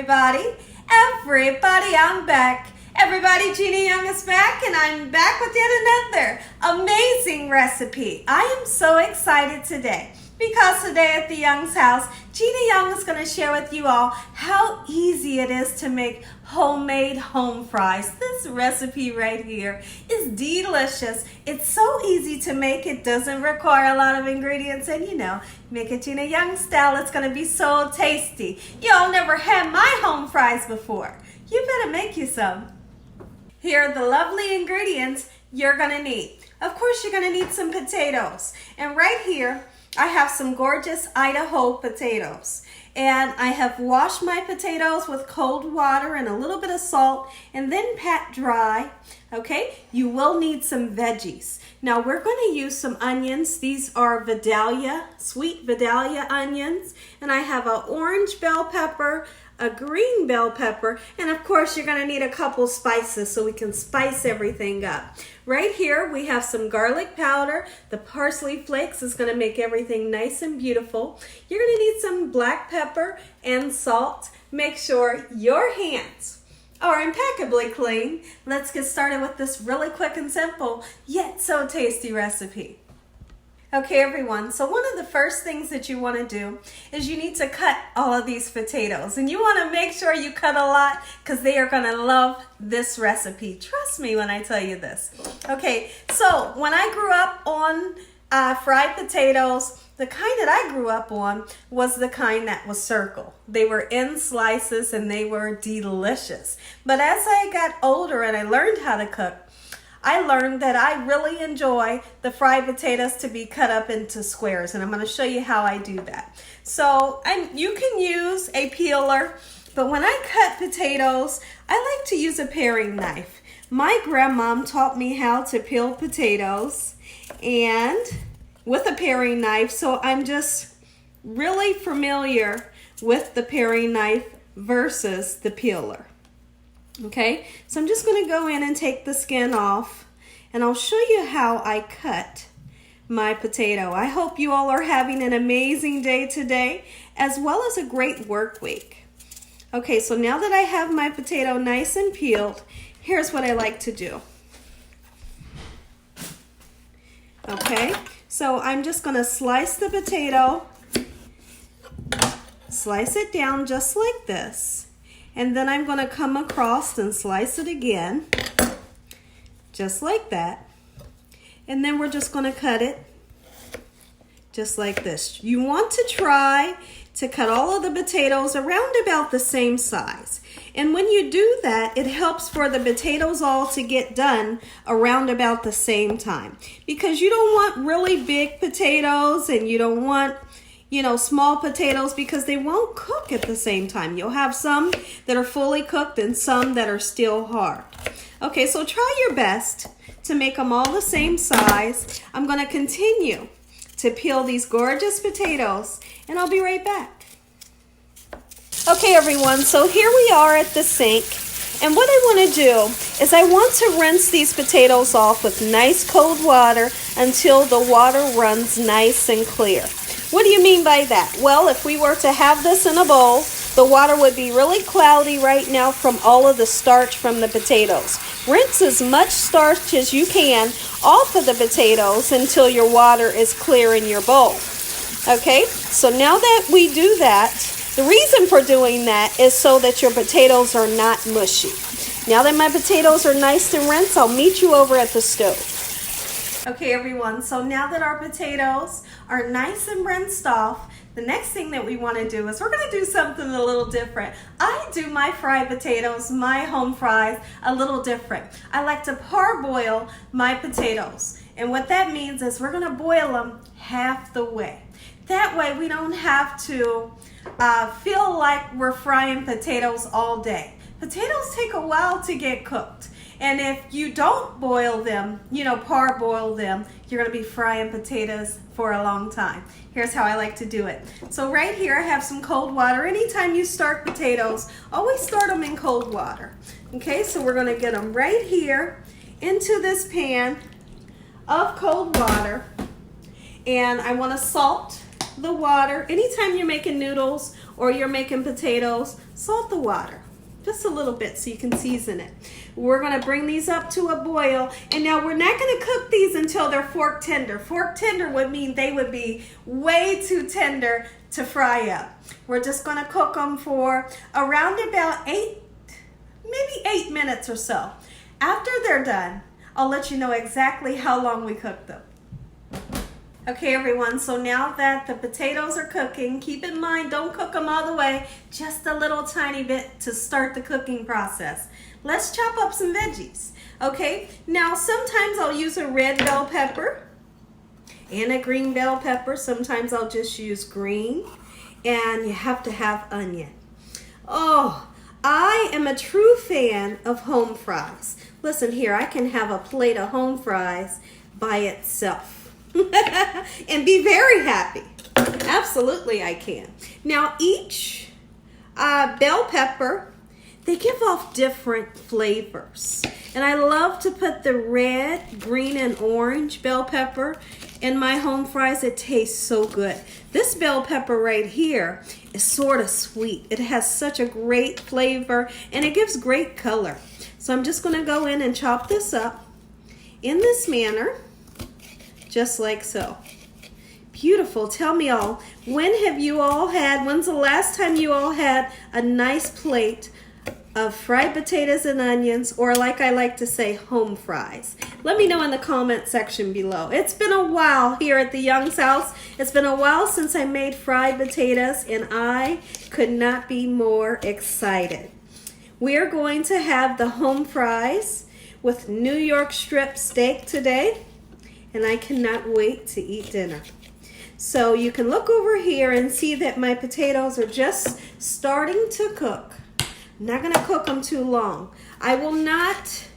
everybody. Everybody, I'm back. Everybody, Gina Young is back, and I'm back with yet another amazing recipe. I am so excited today because today at the Young's house, Gina Young is going to share with you all how easy it is to make homemade home fries. This recipe right here is delicious. It's so easy to make. It doesn't require a lot of ingredients, and you know, make it Gina Young style. It's going to be so tasty. Y'all never had my home fries before. You better make you some. Here are the lovely ingredients you're going to need. Of course, you're going to need some potatoes. And right here, I have some gorgeous Idaho potatoes. And I have washed my potatoes with cold water and a little bit of salt and then pat dry. Okay, you will need some veggies. Now we're going to use some onions. These are Vidalia, sweet Vidalia onions. And I have an orange bell pepper, a green bell pepper, and of course you're going to need a couple spices so we can spice everything up. Right here we have some garlic powder. The parsley flakes is going to make everything nice and beautiful. You're going to need some black pepper and salt. Make sure your hands are impeccably clean. Let's get started with this really quick and simple yet so tasty recipe. Okay everyone, so one of the first things that you want to do is you need to cut all of these potatoes, and you want to make sure you cut a lot because they are going to love this recipe. Trust me when I tell you this. Okay, so when I grew up on fried potatoes, the kind that I grew up on was the kind that was circle. They were in slices and they were delicious. But as I got older and I learned how to cook, I learned that I really enjoy the fried potatoes to be cut up into squares, and I'm going to show you how I do that. So you can use a peeler, but when I cut potatoes, I like to use a paring knife. My grandmom taught me how to peel potatoes and with a paring knife, so I'm just really familiar with the paring knife versus the peeler. Okay, so I'm just going to go in and take the skin off, and I'll show you how I cut my potato. I hope you all are having an amazing day today, as well as a great work week. Okay, so now that I have my potato nice and peeled, here's what I like to do. Okay, so I'm just going to slice the potato, slice it down just like this. And then I'm going to come across and slice it again, just like that. And then we're just going to cut it just like this. You want to try to cut all of the potatoes around about the same size. And when you do that, it helps for the potatoes all to get done around about the same time. Because you don't want really big potatoes, and you don't want small potatoes, because they won't cook at the same time. You'll have some that are fully cooked and some that are still hard. Okay, so try your best to make them all the same size. I'm going to continue to peel these gorgeous potatoes, and I'll be right back. Okay, everyone, so here we are at the sink. And what I want to do is I want to rinse these potatoes off with nice cold water until the water runs nice and clear. What do you mean by that? Well, if we were to have this in a bowl, the water would be really cloudy right now from all of the starch from the potatoes. Rinse as much starch as you can off of the potatoes until your water is clear in your bowl. Okay, so now that we do that, the reason for doing that is so that your potatoes are not mushy. Now that my potatoes are nice and rinsed, I'll meet you over at the stove. Okay everyone, so now that our potatoes are nice and rinsed off, the next thing that we want to do is we're going to do something a little different. I do my fried potatoes, my home fries, a little different. I like to parboil my potatoes. And what that means is we're going to boil them half the way. That way we don't have to feel like we're frying potatoes all day. Potatoes take a while to get cooked. And if you don't boil them, parboil them, you're going to be frying potatoes for a long time. Here's how I like to do it. So right here I have some cold water. Anytime you start potatoes, always start them in cold water. Okay, so we're going to get them right here into this pan of cold water. And I want to salt the water. Anytime you're making noodles or you're making potatoes, salt the water. Just a little bit so you can season it. We're going to bring these up to a boil. And now we're not going to cook these until they're fork tender. Fork tender would mean they would be way too tender to fry up. We're just going to cook them for around about 8 minutes or so. After they're done, I'll let you know exactly how long we cooked them. Okay, everyone, so now that the potatoes are cooking, keep in mind, don't cook them all the way, just a little tiny bit to start the cooking process. Let's chop up some veggies, okay? Now, sometimes I'll use a red bell pepper and a green bell pepper. Sometimes I'll just use green, and you have to have onion. Oh, I am a true fan of home fries. Listen here, I can have a plate of home fries by itself. And be very happy. Absolutely I can. Now each bell pepper, they give off different flavors. And I love to put the red, green, and orange bell pepper in my home fries. It tastes so good. This bell pepper right here is sort of sweet. It has such a great flavor and it gives great color. So I'm just going to go in and chop this up in this manner. Just like so. Beautiful. Tell me all, when's the last time you all had a nice plate of fried potatoes and onions, or like I like to say, home fries? Let me know in the comment section below. It's been a while here at the Young's house. It's been a while since I made fried potatoes, and I could not be more excited. We're going to have the home fries with New York strip steak today. And I cannot wait to eat dinner. So you can look over here and see that my potatoes are just starting to cook. I'm not going to cook them too long. I will not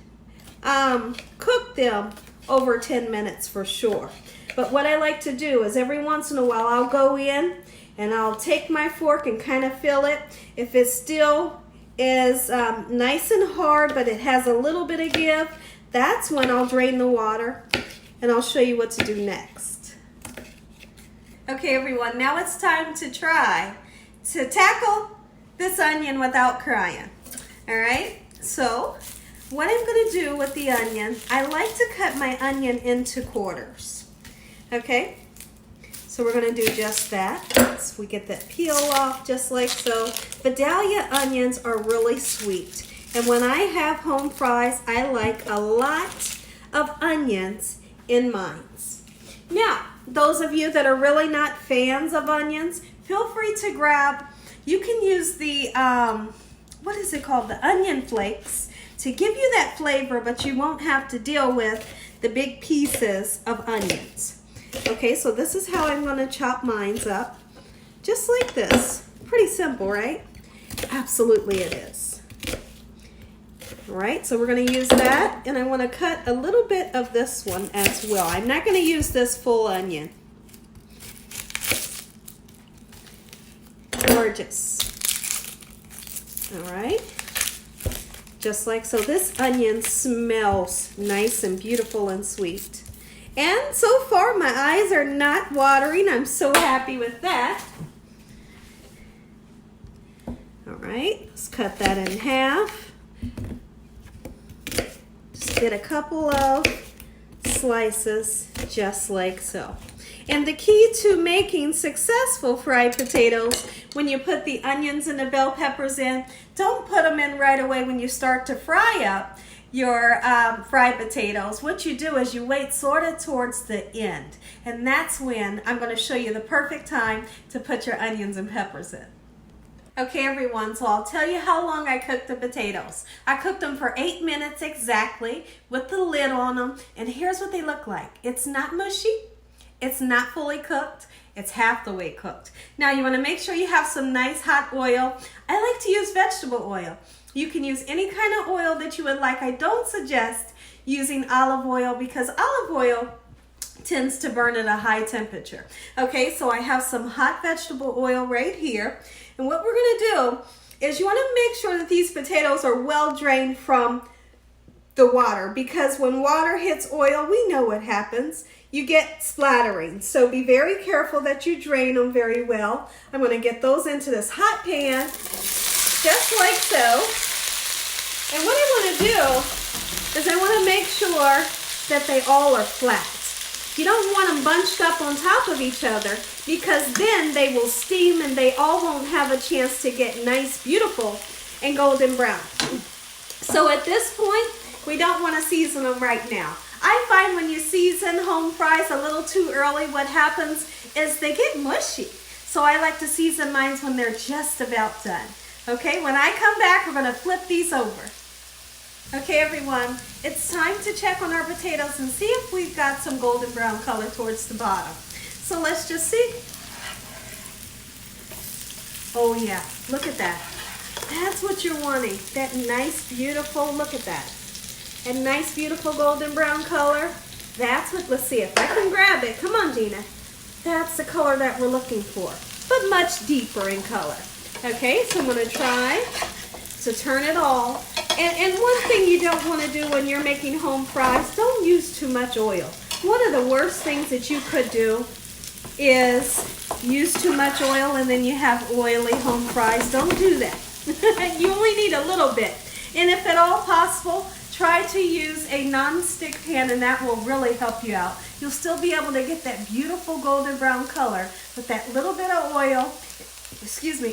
cook them over 10 minutes for sure. But what I like to do is every once in a while I'll go in and I'll take my fork and kind of feel it. If it still is nice and hard but it has a little bit of give, that's when I'll drain the water. And I'll show you what to do next. Okay, everyone, now it's time to try to tackle this onion without crying. All right, so what I'm going to do with the onion, I like to cut my onion into quarters. Okay, so we're going to do just that. So we get that peel off just like so. Vidalia onions are really sweet. And when I have home fries, I like a lot of onions in mine. Now, those of you that are really not fans of onions, feel free to grab, you can use the, what is it called? The onion flakes to give you that flavor, but you won't have to deal with the big pieces of onions. Okay, so this is how I'm going to chop mine up. Just like this. Pretty simple, right? Absolutely it is. All right, so we're going to use that, and I want to cut a little bit of this one as well. I'm not going to use this full onion. Gorgeous. All right, just like so. This onion smells nice and beautiful and sweet. And so far, my eyes are not watering. I'm so happy with that. All right, let's cut that in half. Get a couple of slices just like so. And the key to making successful fried potatoes, when you put the onions and the bell peppers in, don't put them in right away when you start to fry up your fried potatoes. What you do is you wait sort of towards the end, and that's when I'm going to show you the perfect time to put your onions and peppers in. Okay, everyone, so I'll tell you how long I cooked the potatoes. I cooked them for 8 minutes exactly with the lid on them, and here's what they look like. It's not mushy, it's not fully cooked, it's half the way cooked. Now you want to make sure you have some nice hot oil. I like to use vegetable oil. You can use any kind of oil that you would like. I don't suggest using olive oil because olive oil tends to burn at a high temperature. Okay, so I have some hot vegetable oil right here. And what we're going to do is you want to make sure that these potatoes are well drained from the water, because when water hits oil, we know what happens. You get splattering. So be very careful that you drain them very well. I'm going to get those into this hot pan, just like so. And what I want to do is I want to make sure that they all are flat. You don't want them bunched up on top of each other, because then they will steam and they all won't have a chance to get nice, beautiful, and golden brown. So at this point, we don't want to season them right now. I find when you season home fries a little too early, what happens is they get mushy. So I like to season mine when they're just about done. Okay, when I come back, we're going to flip these over. Okay, everyone, it's time to check on our potatoes and see if we've got some golden brown color towards the bottom. So let's just see. Oh yeah, look at that. That's what you're wanting. That nice, beautiful, look at that. A nice, beautiful golden brown color. That's what, let's see if I can grab it. Come on, Gina. That's the color that we're looking for, but much deeper in color. Okay, so I'm going to try to turn it all. And one thing you don't want to do when you're making home fries, don't use too much oil. One of the worst things that you could do is use too much oil and then you have oily home fries. Don't do that. You only need a little bit. And if at all possible, try to use a non-stick pan, and that will really help you out. You'll still be able to get that beautiful golden brown color with that little bit of oil,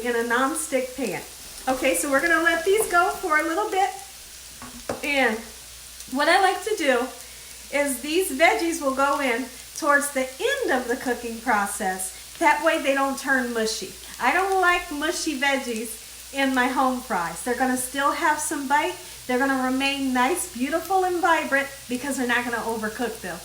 in a non-stick pan. Okay, so we're going to let these go for a little bit. And what I like to do is these veggies will go in towards the end of the cooking process. That way they don't turn mushy. I don't like mushy veggies in my home fries. They're going to still have some bite. They're going to remain nice, beautiful, and vibrant because they're not going to overcook them.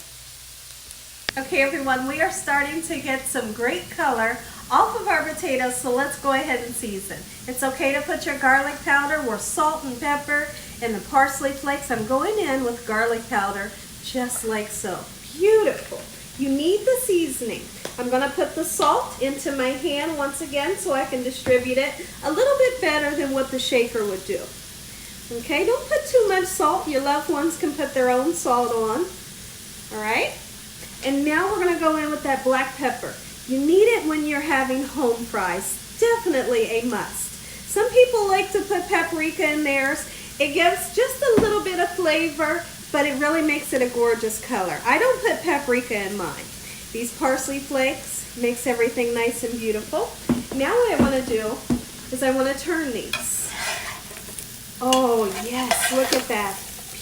Okay, everyone, we are starting to get some great color off of our potatoes, so let's go ahead and season. It's okay to put your garlic powder or salt and pepper and the parsley flakes. I'm going in with garlic powder just like so. Beautiful. You need the seasoning. I'm going to put the salt into my hand once again so I can distribute it a little bit better than what the shaker would do. Okay, don't put too much salt. Your loved ones can put their own salt on. All right? And now we're going to go in with that black pepper. You need it when you're having home fries. Definitely a must. Some people like to put paprika in theirs. It gives just a little bit of flavor, but it really makes it a gorgeous color. I don't put paprika in mine. These parsley flakes makes everything nice and beautiful. Now what I want to do is I want to turn these. Oh yes, look at that.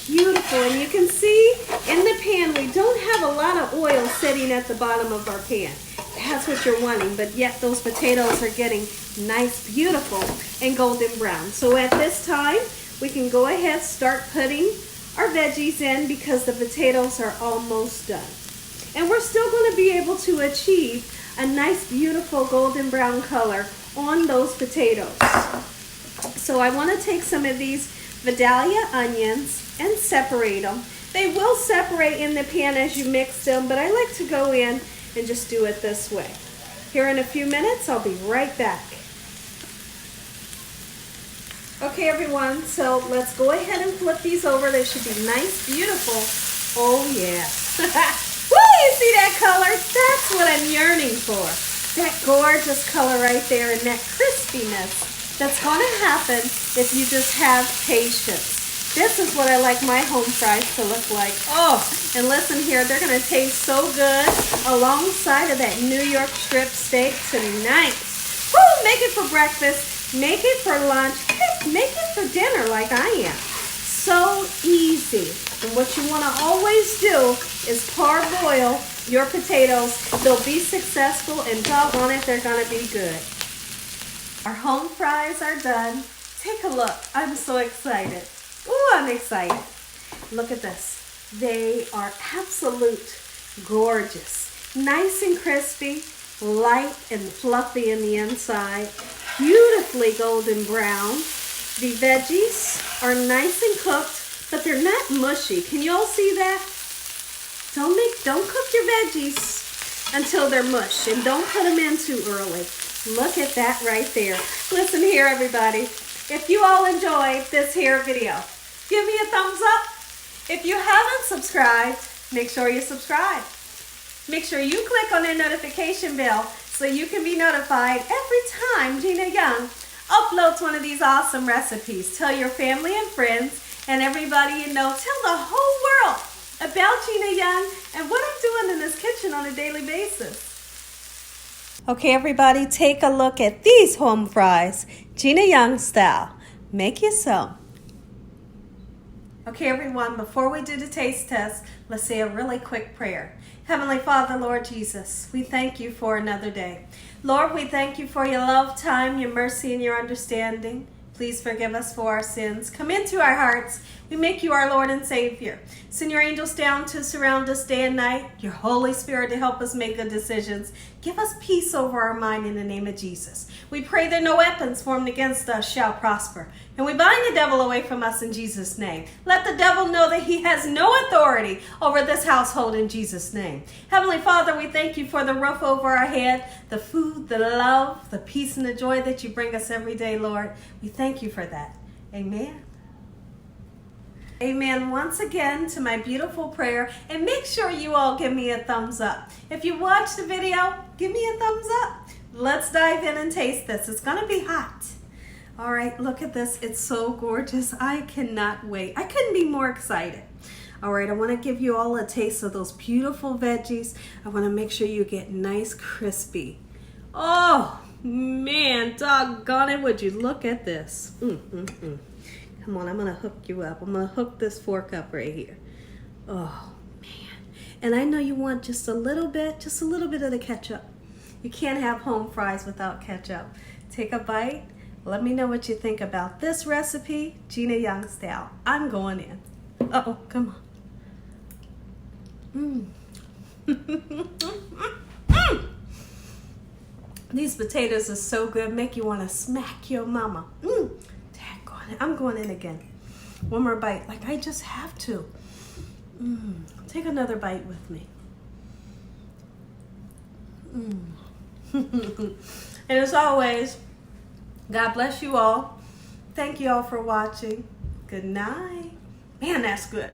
Beautiful. And you can see in the pan we don't have a lot of oil sitting at the bottom of our pan. That's what you're wanting, but yet those potatoes are getting nice, beautiful, and golden brown. So at this time, we can go ahead, start putting our veggies in because the potatoes are almost done. And we're still going to be able to achieve a nice, beautiful golden brown color on those potatoes. So I want to take some of these Vidalia onions and separate them. They will separate in the pan as you mix them, but I like to go in and just do it this way. Here in a few minutes, I'll be right back. Okay, everyone, so let's go ahead and flip these over. They should be nice, beautiful. Oh, yeah. Woo, you see that color? That's what I'm yearning for. That gorgeous color right there and that crispiness that's going to happen if you just have patience. This is what I like my home fries to look like. Oh, and listen here, they're going to taste so good alongside of that New York strip steak tonight. Woo, make it for breakfast, make it for lunch, make it for dinner like I am. So easy. And what you want to always do is parboil your potatoes. They'll be successful, and doggone it, they're going to be good. Our home fries are done. Take a look. I'm so excited. Ooh, I'm excited. Look at this. They are absolute gorgeous. Nice and crispy, light and fluffy in the inside, beautifully golden brown. The veggies are nice and cooked, but they're not mushy. Can you all see that? Don't cook your veggies until they're mush, and don't put them in too early. Look at that right there. Listen here, everybody. If you all enjoyed this here video, give me a thumbs up If you haven't subscribed, make sure you subscribe. Make sure you click on the notification bell so you can be notified every time Gina Young uploads one of these awesome recipes. Tell your family and friends and everybody you know. Tell the whole world about Gina Young and what I'm doing in this kitchen on a daily basis. Okay, everybody, take a look at these home fries, Gina Young style. Make you some. Okay, everyone, before we do the taste test, let's say a really quick prayer. Heavenly Father, Lord Jesus, we thank you for another day. Lord, we thank you for your love, time, your mercy, and your understanding. Please forgive us for our sins. Come into our hearts. We make you our Lord and Savior. Send your angels down to surround us day and night. Your Holy Spirit to help us make good decisions. Give us peace over our mind in the name of Jesus. We pray that no weapons formed against us shall prosper. And we bind the devil away from us in Jesus' name. Let the devil know that he has no authority over this household in Jesus' name. Heavenly Father, we thank you for the roof over our head, the food, the love, the peace, and the joy that you bring us every day, Lord. We thank you for that. Amen. Amen once again to my beautiful prayer, and make sure you all give me a thumbs up. If you watch the video, give me a thumbs up. Let's dive in and taste this. It's gonna be hot. All right, look at this. It's so gorgeous. I cannot wait. I couldn't be more excited. All right, I wanna give you all a taste of those beautiful veggies. I wanna make sure you get nice crispy. Oh man, doggone it, would you look at this. Come on, I'm gonna hook you up. I'm gonna hook this fork up right here. Oh man. And I know you want just a little bit of the ketchup. You can't have home fries without ketchup. Take a bite. Let me know what you think about this recipe, Gina Young style. I'm going in. Uh-oh, come on. These potatoes are so good, make you want to smack your mama. I'm going in again. One more bite, like I just have to. Take another bite with me. And as always, God bless you all. Thank you all for watching. Good night. Man, that's good.